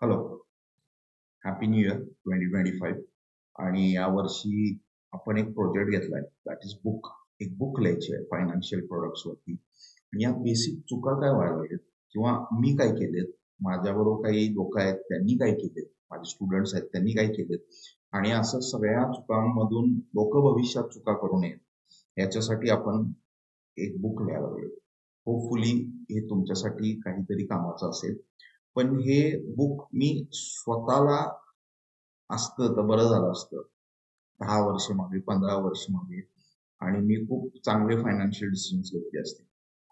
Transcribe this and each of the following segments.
Hello, happy new year 2025. आणि यावर्षी आपण एक प्रोजेक्ट घेतलाय, दॅट इज बुक. एक बुक लिहायची आहे फायनान्शियल प्रोडक्ट्स वरती. आणि या बेसिक चुका काय व्हायला किंवा मी काय केलेत, माझ्याबरोबर काही लोक आहेत त्यांनी काय केलेत, माझे स्टुडंट्स आहेत त्यांनी काय केलेत, आणि असं सगळ्या चुकांमधून लोक भविष्यात चुका करू नयेत याच्यासाठी आपण एक बुक लिहायला लागलो. होपफुली हे तुमच्यासाठी काहीतरी कामाचं असेल. पण हे बुक मी स्वतःला असतं तर बरं झालं असतं 10 वर्ष मागे, 15 वर्ष मागे, आणि मी खूप चांगले फायनान्शियल डिसिजन्स घेतले असते.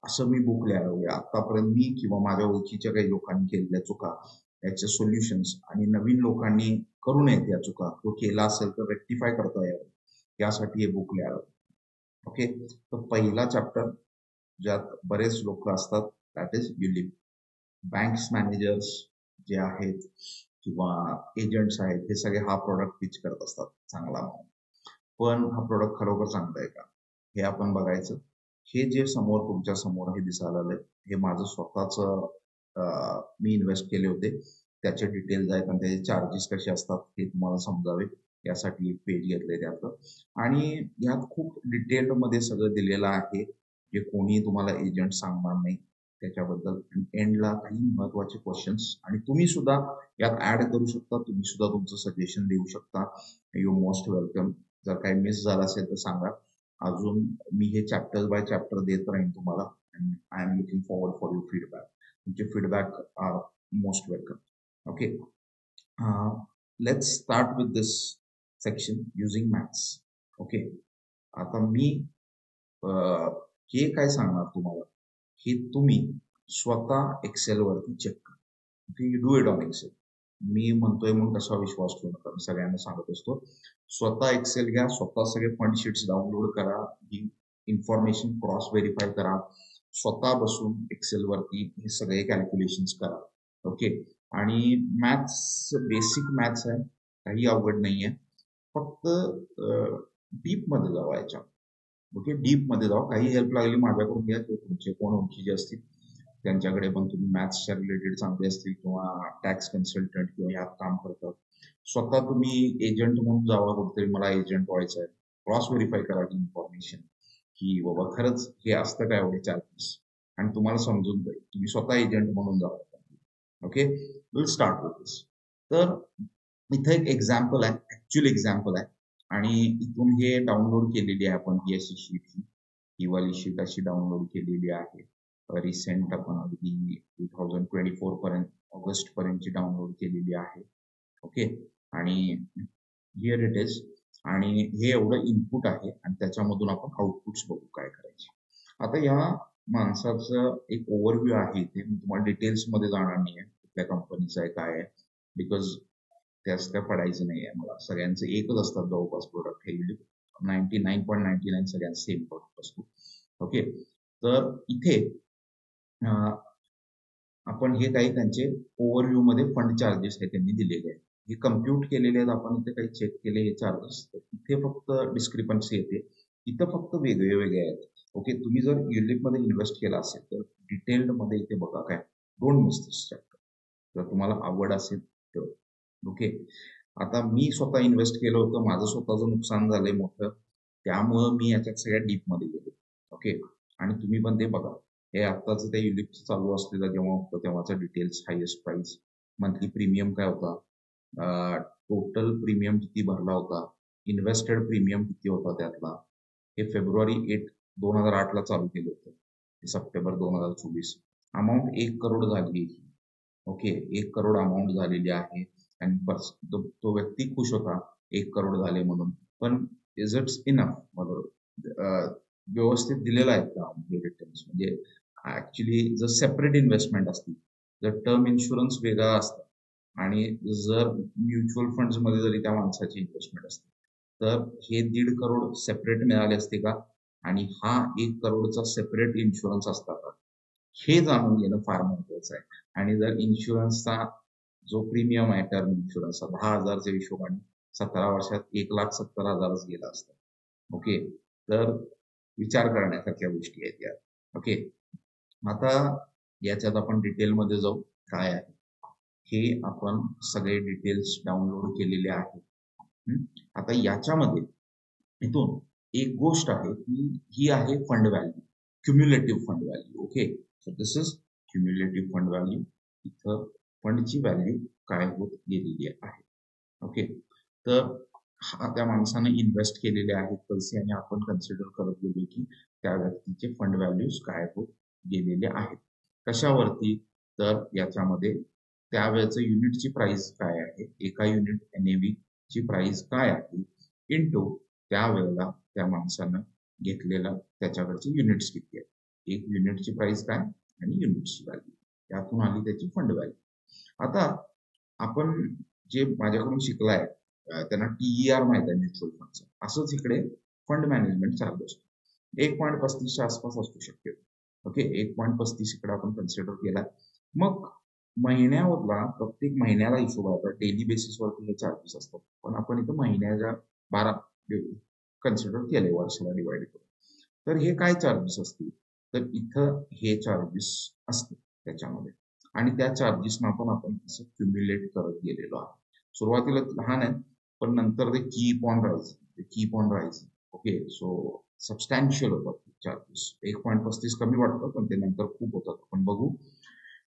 असं मी बुक लिहायला हवे. आतापर्यंत मी किंवा माझ्या ओळखीच्या काही लोकांनी केलेल्या चुका, याचे सोल्युशन्स, आणि नवीन लोकांनी करू नयेत या चुका, तो केला असेल तर रेक्टिफाय करता यावं, यासाठी हे बुक लिहायला. ओके, तर पहिला चॅप्टर ज्यात बरेच लोक असतात, that is ULIP. Banks managers जे आहेत किंवा एजंट्स आहेत, हे सगळे हा प्रोडक्ट पिच करत असतात चांगला म्हणून. पण हा प्रोडक्ट खरोखर चांगला आहे का, हे आपण बघायचं. हे जे समोर तुमच्या समोर हे दिसायला आलंय, हे माझं स्वतःच मी इन्व्हेस्ट केले होते, त्याचे डिटेल्स आहेत आणि त्याचे चार्जेस कसे असतात हे तुम्हाला समजावे यासाठी एक पेज घेतलंय त्यातलं. आणि यात खूप डिटेलमध्ये सगळं दिलेलं आहे, जे कोणी तुम्हाला एजंट सांगणार नाही त्याच्याबद्दल. एंडला काही महत्वाचे क्वेश्चन्स, आणि तुम्ही सुद्धा यात ऍड करू शकता, तुम्ही सुद्धा तुमचं सजेशन देऊ शकता. You most welcome. जर काही मिस झालं असेल तर सांगा. अजून मी हे चॅप्टर बाय चॅप्टर देत राहीन तुम्हाला. I am looking forward for your feedback. तुमचे feedback are most welcome. Okay, let's start with this section using maths. ओके, आता मी हे काय सांगणार तुम्हाला, हे तुम्ही स्वतः एक्सेल वरती चेक करा. Okay, you do it on Excel. मी म्हणतोय म्हणून कसा विश्वास ठेवू नका, मी सगळ्यांना सांगत असतो. स्वतः एक्सेल घ्या, स्वतः सगळे फंड शीट्स डाउनलोड करा, ही इन्फॉर्मेशन क्रॉस व्हेरीफाय करा, स्वतः बसून एक्सेल वरती हे सगळे कॅल्क्युलेशन्स करा. ओके, आणि मॅथ्स बेसिक मॅथ्स आहे, काही अवघड नाहीये. फक्त डीप मध्ये जावा याच्या. ओके, डीप मध्ये जावा. काही हेल्प लागली माझ्याकडून घ्या, किंवा तुमचे कोण ओळखीचे असतील त्यांच्याकडे पण, तुम्ही मॅथ्सच्या रिलेटेड चांगले असतील किंवा टॅक्स कन्सल्टंट किंवा यात काम करतात, स्वतः तुम्ही एजंट म्हणून जावा कुठेतरी, मला एजंट व्हायचं आहे, क्रॉस व्हेरीफाय करा की इन्फॉर्मेशन, की बाबा खरंच हे असतं काय एवढे चार्जेस, आणि तुम्हाला समजून जाईल. तुम्ही स्वतः एजंट म्हणून जावा. ओके, विल स्टार्ट विथ दिस. तर इथं एक एक्झाम्पल आहे, ऍक्च्युअल एक्झाम्पल आहे, आणि इथून हे डाउनलोड केलेली आहे आपण ही अशी शीट, ही वाली शीट अशी डाउनलोड केलेली आहे. रिसेंट आपण अगदी 2024 पर्यंत, ऑगस्ट पर्यंतची डाउनलोड केलेली आहे. ओके, आणि हिअर इट इज. आणि हे एवढं इनपुट आहे, आणि त्याच्यामधून आपण आउटपुट्स बघू काय करायचे. आता या माणसाचं एक ओव्हरव्ह्यू आहे इथे, मी तुम्हाला डिटेल्स मध्ये जाणार नाही आहे कुठल्या कंपनीचं आहे काय आहे, बिकॉज त्याच त्या पडायचं नाही आहे मला. सगळ्यांचे एकच असतात जवळपास प्रोडक्ट, हे 99.99 सगळ्यांचे सेम प्रोडक्ट असतो. ओके, तर इथे आपण हे काही त्यांचे ओव्हरव्ह्यू मध्ये फंड चार्जेस हे त्यांनी दिलेले आहेत, हे कम्प्युट केलेले आहेत. आपण इथे काही चेक केले हे चार्जेस, इथे फक्त डिस्क्रिपन्सी येते, इथं फक्त वेगळे वेगळे आहेत. ओके, तुम्ही जर युलिप मध्ये इन्व्हेस्ट केला असेल तर डिटेल्ड मध्ये इथे बघा काय, डोंट मिस दिस चॅप्टर, जर तुम्हाला आवड असेल तर. ओके, आता मी स्वतः इन्व्हेस्ट केलं होतं, माझं स्वतःचं नुकसान झालंय मोठं, त्यामुळं मी याच्यात सगळ्या डीप मध्ये गेलो. ओके, आणि तुम्ही पण ते बघा. हे आत्ताचं ते युलिपचं चालू असलेलं जेव्हा होतं तेव्हाचं details, highest price, monthly premium काय होता, टोटल प्रीमियम किती भरला होता, इन्व्हेस्टेड प्रीमियम किती होता त्यातला. हे फेब्रुवारी 8, 2008 ला चालू केलं होतं, हे सप्टेंबर 2024. अमाऊंट 1 करोड झाली आहे. ओके, 1 करोड अमाऊंट झालेली आहे, आणि तो व्यक्ती खुश होता 1 करोड झाले म्हणून. पण इज इट्स इनफ, व्यवस्थित दिलेला आहे का हे रिटर्न्स? म्हणजे ऍक्च्युली जर सेपरेट इन्व्हेस्टमेंट असतील, जर टर्म इन्शुरन्स वेगळा असतं, आणि जर म्युच्युअल फंड्स मध्ये जरी त्या माणसाची इन्व्हेस्टमेंट असते, तर हे 1.5 करोड सेपरेट मिळाले असते का, आणि हा 1 करोडचा सेपरेट इन्शुरन्स असता का, हे जाणून घेणं फार महत्वाचं आहे. आणि जर इन्शुरन्सचा जो प्रीमियम आहे टर्म इन्शुरन्सचा 10,000च्या हिशोबाने 17 वर्षात 1,70,000 गेला असता. ओके, तर विचार करण्यासारख्या गोष्टी आहेत या. ओके, आता याच्यात आपण डिटेलमध्ये जाऊ काय आहे. हे आपण सगळे डिटेल्स डाउनलोड केलेले आहेत. आता याच्यामध्ये इथून एक गोष्ट आहे की ही आहे fund value, cumulative fund value. Okay, so this is cumulative fund value. इथं फंडची व्हॅल्यू काय होत गेलेली आहे. ओके, तर त्या माणसाने इन्व्हेस्ट केलेले आहेत पैसे आणि आपण कन्सिडर करत गेलो की त्या व्यक्तीचे फंड व्हॅल्यूज काय होत गेलेले आहेत. कशावरती? तर याच्यामध्ये त्यावेळेचं युनिटची प्राइस काय आहे, एका युनिट NAV ची प्राइस काय आहे, इंटू त्यावेळेला त्या माणसानं घेतलेला त्याच्याकडचे युनिट्स किती आहेत. एक युनिटची प्राइस काय आणि युनिटची व्हॅल्यू, यातून आली त्याची फंड व्हॅल्यू. आता आपण जे माझ्याकडून शिकलाय त्यांना TER माहित आहे, म्युच्युअल फंडचं. असंच इकडे फंड मॅनेजमेंट चालू असतो. 1.35 आसपास असू शकते. ओके, 1.35 इकडे आपण कन्सिडर केला. मग महिन्यावरला प्रत्येक महिन्याला हिशोब आहे, डेली बेसिसवरती हे चार्जेस असतात, पण आपण इथं महिन्याच्या 12 कन्सिडर केले, वर्षाला डिवाइड करून. तर हे काय चार्जेस असतील, तर इथं हे चार्जेस असतील त्याच्यामध्ये, आणि त्या चार्जेसना आपण असं क्युम्युलेट करत गेलेलो आहे. सुरुवातीला लहान आहे, पण नंतर ते keep on rising. Okay, so substantial होतात चार्जेस. 1.35 कमी वाटतं, पण ते नंतर खूप होतात. आपण बघू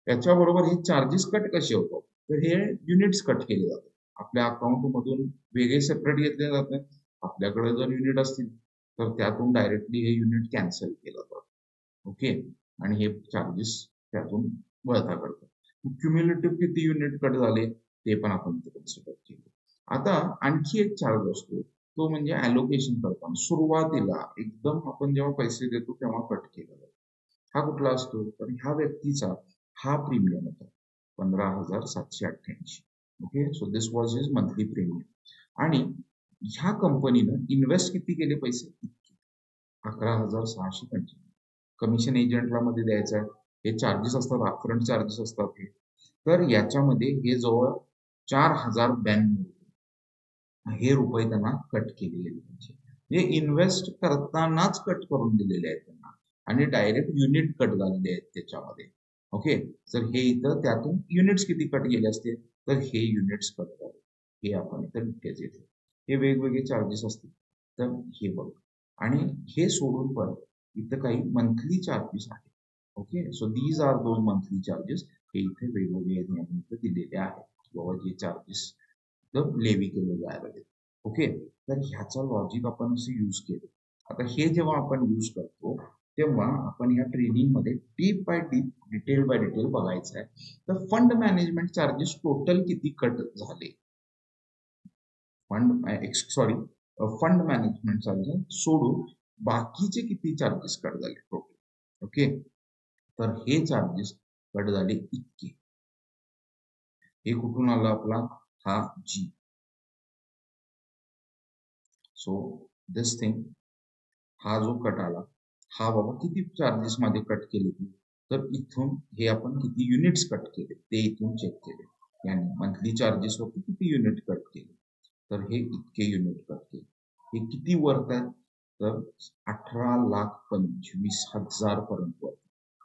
याच्याबरोबर हे चार्जेस कट कसे होतात. तर हे युनिट्स कट केले जातात आपल्या अकाउंट मधून, वेगळे सेपरेट घेतले जातात. आपल्याकडे जर युनिट असतील तर त्यातून डायरेक्टली हे युनिट कॅन्सल केलं जातं. ओके, आणि हे चार्जेस त्यातून वळता करतात. क्युम्युलेटिव्ह किती युनिट कट झाले ते पण आपण कन्सिडर केलं. आता आणखी एक चार्ज असतो, तो म्हणजे ॲलोकेशन करताना सुरुवातीला एकदम आपण जेव्हा पैसे देतो तेव्हा कट केला जातो. हा कुठला असतो, तर ह्या व्यक्तीचा हा प्रीमियम होता 15,788. Okay, so this was his monthly premium. आणि ह्या कंपनीनं इन्व्हेस्ट किती केले पैसे, 11,625. कमिशन एजंटला मध्ये द्यायचं आहे, हे चार्जेस असतात, अपफ्रंट चार्जेस असतात हे. तर याच्यामध्ये हे जवळ 4,092 हे रुपये त्यांना कट केलेले पाहिजे. हे इन्व्हेस्ट करतानाच कट करून दिलेले आहेत त्यांना, आणि डायरेक्ट युनिट कट झालेले आहेत त्याच्यामध्ये. ओके, तर हे इथं त्यातून युनिट्स किती कट गेले असते, तर हे युनिट्स कट झाले, हे आपण इथं डिटेल्स येते. हे वेगवेगळे चार्जेस असतील, तर हे बघ. आणि हे सोडून पण इथं काही मंथली चार्जेस आहेत. ओके, सो दीज आर दोन मंथली चार्जेस. हे इथे वेगवेगळे इथं दिलेले आहेत, बाबा जे चार्जेस लेवी केले जायला. ओके, तर ह्याचा लॉजिक आपण असं यूज केलं. आता हे जेव्हा आपण यूज करतो तेव्हा आपण या ट्रेनिंग मध्ये deep by deep, detail by detail बघायचं आहे. तर फंड मॅनेजमेंट चार्जेस टोटल किती कट झाले, फंड मॅनेजमेंट चार्जेस सोडून बाकीचे किती चार्जेस कट झाले टोटल. ओके, तर हे चार्जेस कट झाले इतके. हे कुठून आलं आपला, हा G. सो दिस थिंग, हा जो कट आला, हा बाबा किती चार्जेस मध्ये कट केले, तर इथून हे आपण किती युनिट्स कट केले ते इथून चेक केले. यानी मंथली चार्जेस वरती किती युनिट कट केले, तर हे इतके युनिट कट केले. हे किती वर्थ आहे, तर 18,25,000 पर्यंत.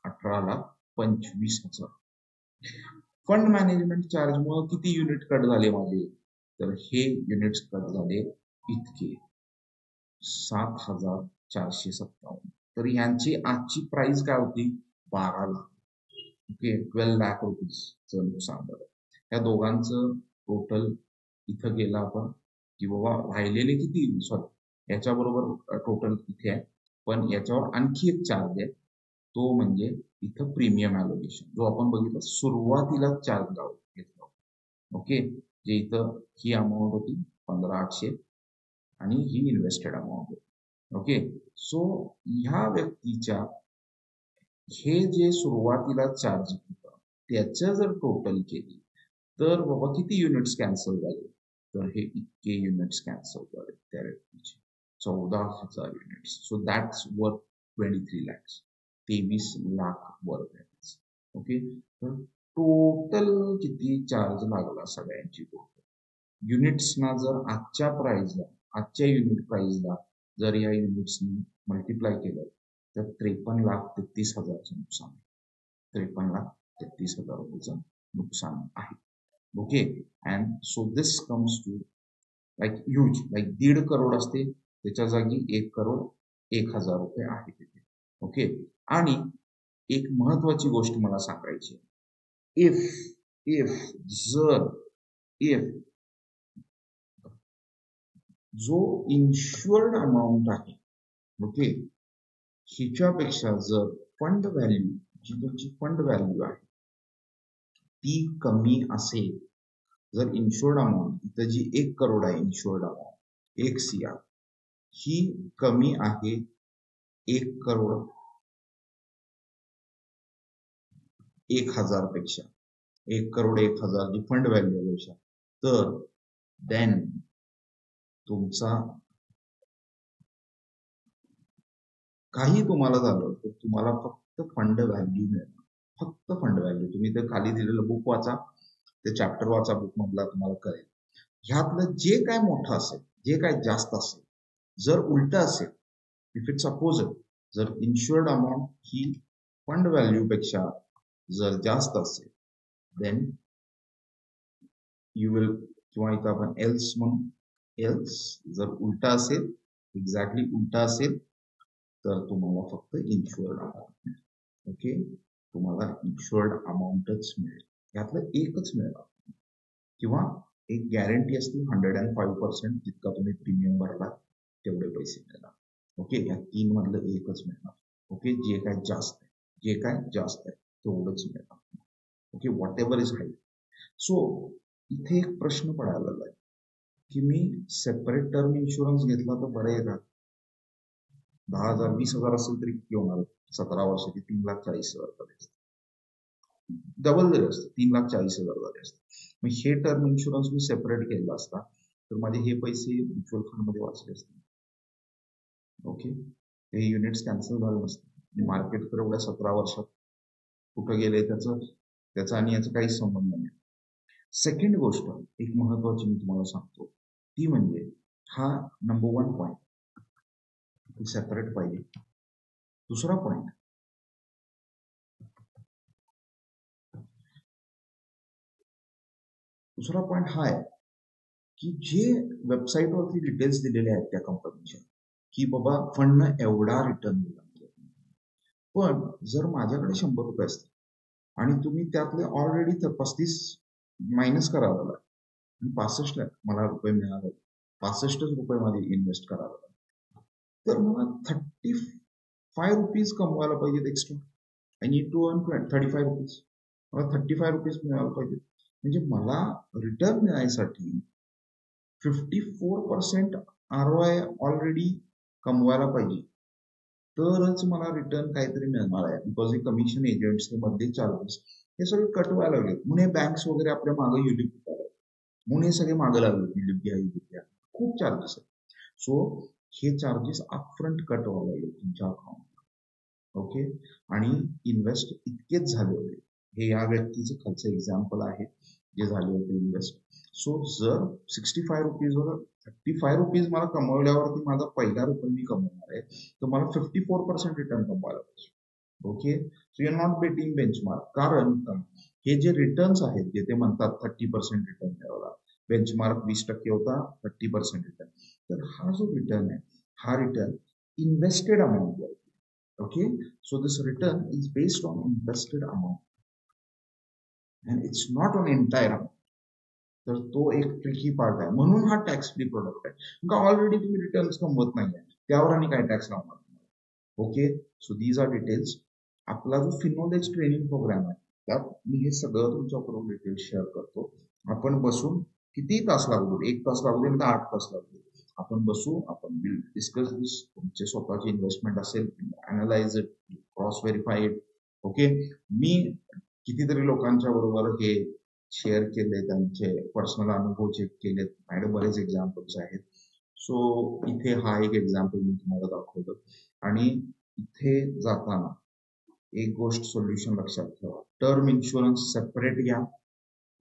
18,25,000. फंड मॅनेजमेंट चार्ज मुळे किती युनिट कट झाले माझे, तर हे युनिट्स कट झाले इतके 7,457. तर यांची आजची प्राइस काय होती, 12 लाख. ओके, 12 लाख रुपीजचं नुकसान झालं. या दोघांचं टोटल इथं गेलं आपण की बाबा राहिलेले किती, सॉरी याच्याबरोबर टोटल इथे आहे, पण याच्यावर आणखी एक चार्ज आहे, तो म्हणजे इथं प्रीमियम ॲलोकेशन, जो आपण बघितलं सुरुवातीला चार्ज घेतला. ओके, जे इथं ही अमाऊंट होती 15,800 आणि ही इन्व्हेस्टेड अमाऊंट होती. ओके, सो ह्या व्यक्तीच्या हे जे सुरुवातीला चार्ज होतं त्याचं जर टोटल केली तर बाबा किती युनिट्स कॅन्सल झाले, तर हे इतके युनिट्स कॅन्सल झाले त्या व्यक्तीचे, 14,000 units. So that's worth 23 lakhs, 23 lakh worth आहे. ओके, तर टोटल किती चार्ज लागला सगळ्यांची टोटल युनिट्सना जर आजच्या युनिट प्राइसला जर या युनिट्सनी मल्टिप्लाय केलं तर 53,33,000चं नुकसान आहे. 53,33,000 रुपयेचं नुकसान आहे. Okay. And so this comes to like huge, like 1.5 crore असते त्याच्या जागी 1,01,000 रुपये आहे तिथे. ओके. आणि एक महत्वाची गोष्ट मला सांगायची, इफ इफ जर इफ जो इन्शुअर्ड अमाऊंट आहे, ओके, हिच्यापेक्षा जर फंड व्हॅल्यू, जी तुमची फंड व्हॅल्यू आहे ती कमी असेल, जर इन्शुअर्ड अमाऊंट इथं जी 1 करोड आहे, इन्शुअर्ड अमाऊंट 1 CR, ही कमी आहे 1,01,000 पेक्षा, 1,01,000 जी फंड व्हॅल्यू आहे पेक्षा, तर देन तुमचा काही तुम्हाला झालं तर तुम्हाला फक्त फंड व्हॅल्यू मिळणार, फक्त फंड व्हॅल्यू. तुम्ही ते खाली दिलेलं बुक वाचा, ते चॅप्टर वाचा बुक मधला, तुम्हाला कळेल. ह्यातलं जे काय मोठं असेल, जे काय जास्त असेल, जर उलट असेल, इफ इट्स अपोजिट, जर इन्शुअर्ड अमाऊंट ही फंड व्हॅल्यू पेक्षा जर जास्त असेल, देन यू विल, किंवा इथं आपण एल्स म्हणून, एल्स जर उलटा असेल, एक्झॅक्टली उलटा असेल, तर तुम्हाला फक्त इन्शुअर्ड अमाऊंट मिळेल. ओके, तुम्हाला इन्शुअर्ड अमाऊंटच मिळेल, यातलं एकच मिळणार, किंवा एक गॅरंटी असते 105% जितका तुम्ही प्रीमियम भरला तेवढे पैसे मिळणार. ओके, या 3 मधलं एकच मिळणार. ओके, जे काय जास्त आहे, जे काय जास्त आहे तेवढंच मिळणार. Okay, what ever is hi. So इथे एक प्रश्न पडायला लागलाय की मी सेपरेट टर्म इन्शुरन्स घेतला तर बरं आहे का? 10,000 20,000 असेल तरी किती होणार? 17 वर्षाची 3,40,000 झाले असते, डबल जरी असतं 3,40,000 झाले असते. मग हे टर्म इन्शुरन्स मी सेपरेट केला असता तर माझे हे पैसे म्युच्युअल फंड मध्ये वाचले असते. ओके, हे युनिट्स कॅन्सल झाले नसते, मार्केट तर एवढ्या 17 वर्षात कुठं गेले त्याचा आणि याचा काहीच संबंध नाही. सेकंड गोष्ट एक महत्वाची मी तुम्हाला सांगतो, ती म्हणजे हा नंबर 1 पॉईंट सेपरेट पाहिजे. दुसरा पॉईंट, हा आहे की जे वेबसाईटवरती डिटेल्स दिलेले आहेत त्या कंपनीच्या, की बाबा फंडनं एवढा रिटर्न दिला, पण जर माझ्याकडे 100 रुपये असतील आणि तुम्ही त्यातले ऑलरेडी 35 मायनस करावं लागला आणि 65 मला रुपये मिळाले, 65 रुपये मध्ये इन्व्हेस्ट करावं लागला, तर मला 35 रुपीज कमवायला पाहिजेत extra. I need to earn 35 rupees. मला 35 रुपीज मिळायला पाहिजे, म्हणजे मला रिटर्न मिळायसाठी 54% ROI ऑलरेडी कमवायला पाहिजे, तरच मला रिटर्न काहीतरी मिळणार आहे. बिकॉज हे कमिशन एजंट्स, हे मधले चार्जेस, हे सगळे कट व्हायला लागले, म्हणून हे बँक्स वगैरे आपल्या मागे युलिप होतात, म्हणून हे सगळे मागे लागले, युलिप घ्या, खूप चार्जेस आहेत. सो हे चार्जेस अपफ्रंट कट व्हायला लागले तुमच्या अकाउंट. ओके, आणि इन्व्हेस्ट इतकेच झाले होते, हे या व्यक्तीचं खालचं एक्झाम्पल आहे जे झाले होते इन्व्हेस्ट. सो जर 65 रुपीजवर 35 रुपीज मला कमवल्यावरती माझा पहिला रुपये मी कमवणार आहे, तर मला 54% रिटर्न कमवायला पाहिजे. Okay, so you are not beating benchmark. कारण हे जे रिटर्न्स आहेत, जे ते म्हणतात 30% रिटर्न मिळवला, बेंचमार्क 20% होता, 30% रिटर्न, तर हा जो रिटर्न आहे, हा रिटर्न इन्व्हेस्टेड अमाऊंट आहे. Okay, so this return is based on invested amount and it's not on entire amount. तर तो एक ट्रिकी पार्ट आहे, म्हणून हा टॅक्स फ्री प्रोडक्ट आहे. का ऑलरेडी तुम्ही रिटर्न्स कमवत नाहीये, त्यावर आणि काय टॅक्स लावणार तुम्हाला. Okay, so these are details. आपला जो फिनोलेज ट्रेनिंग प्रोग्राम आहे, त्यात मी हे सगळं तुमच्याबरोबर डिटेल्स शेअर करतो. आपण बसून किती तास लागू दे, 1 तास लागू दे का 8 तास लागू दे, आपण बसू, आपण विल डिस्कस दिस. तुमचे स्वतःची इन्व्हेस्टमेंट असेल, analyse it, cross verify it. Okay, मी कितीतरी लोकांच्या बरोबर हे शेअर केले, त्यांचे पर्सनल अनुभव चेक केलेत, माझ्याकडे बरेच एक्झाम्पल्स आहेत. सो इथे हा एक एक्झाम्पल मी तुम्हाला दाखवलं. आणि इथे जाताना एक गोष्ट सोल्युशन लक्षात ठेवा, टर्म इन्शुरन्स सेपरेट घ्या.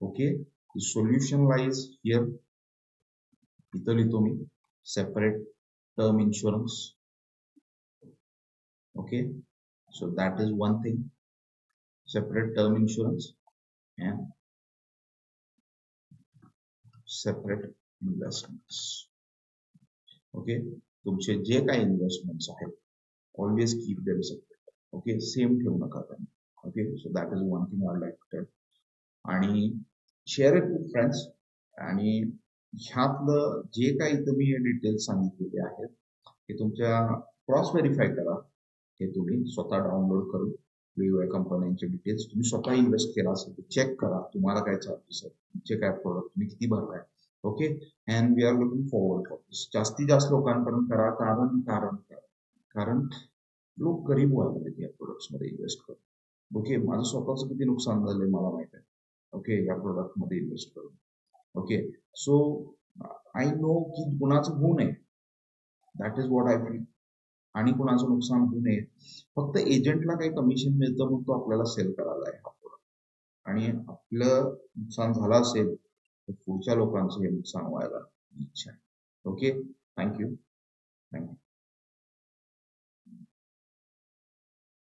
ओके, सोल्युशन लाईज हिअर, इथं लिहितो मी separate term insurance. Okay, so that is one thing, separate term insurance. And separate investments. Okay, तुमचे जे काही इन्व्हेस्टमेंट्स आहेत always keep them separate. Okay, same ठेवू नका त्यांना. Okay, so that is one thing I like to tell. आणि share it with friends. आणि ह्यातलं जे काही तुम्ही डिटेल्स सांगितलेले आहेत ते तुमच्या क्रॉस व्हेरीफाय करा. हे तुम्ही स्वतः डाउनलोड करून वेगवेगळ्या कंपन्यांचे डिटेल्स तुम्ही स्वतः इन्व्हेस्ट केला असेल तर चेक करा. तुम्हाला काय चार्जेस आहेत, तुमचे काय प्रोडक्ट तुम्ही किती भरलाय. Okay, and we are looking forward for this. जास्तीत जास्त लोकांपर्यंत करा. कारण लोक गरीब व्हायला लागले या प्रोडक्ट्समध्ये इन्व्हेस्ट करून. ओके, माझं स्वतःच किती नुकसान झालंय मला माहित आहे. ओके, या प्रोडक्टमध्ये इन्व्हेस्ट करून. ओके, सो आय नो की कुणाचं होऊ नये, that is what I feel. आणि कुणाचं नुकसान होऊ नये. फक्त एजंटला काही कमिशन मिळतं म्हणून तो आपल्याला सेल करायला आहे हा प्रोडक्ट. आणि आपलं नुकसान झालं असेल तर पुढच्या लोकांचं हे नुकसान व्हायला इच्छा आहे. Okay, thank you.